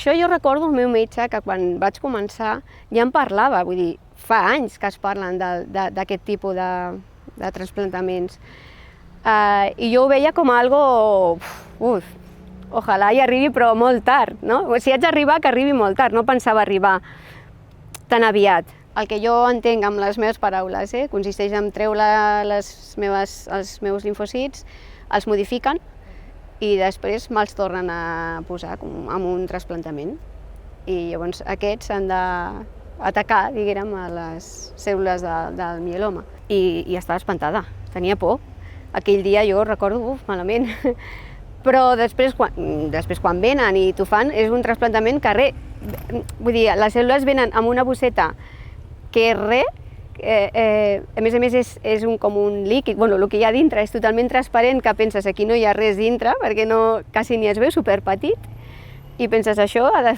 això jo recordo el meu metge que quan vaig començar ja em parlava, vull dir, fa anys que es parlen d'aquest tipus de trasplantaments. I jo ho veia com algo, ojalà hi arribi però molt tard, no? Si haig d'arribar, que arribi molt tard, no pensava arribar tan aviat. El que jo entenc amb les meves paraules consisteix en treure els meus linfòcits, els modifiquen i després me'ls tornen a posar amb un trasplantament. I llavors aquests s'han d'atacar, diguem, a les cèl·lules del mieloma. I estava espantada, tenia por. Aquell dia jo recordo, malament. Però després quan venen i t'ho fan, és un trasplantament que vull dir, les cèl·lules venen amb una bosseta que és a més és com un líquid, el que hi ha dintre és totalment transparent, que penses aquí no hi ha res dintre, perquè quasi ni es veu, superpetit, i penses això ha de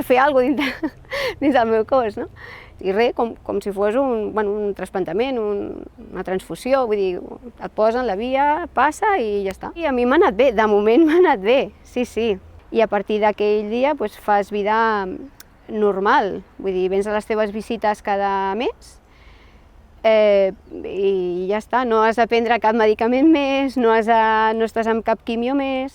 fer alguna cosa dins del meu cos, no? I com si fos un trasplantament, una transfusió, vull dir, et posen la via, passa i ja està. I a mi m'ha anat bé, de moment m'ha anat bé, sí. I a partir d'aquell dia fas vida normal, vull dir, vens a les teves visites cada mes i ja està, no has de prendre cap medicament més, no estàs amb cap quimio més.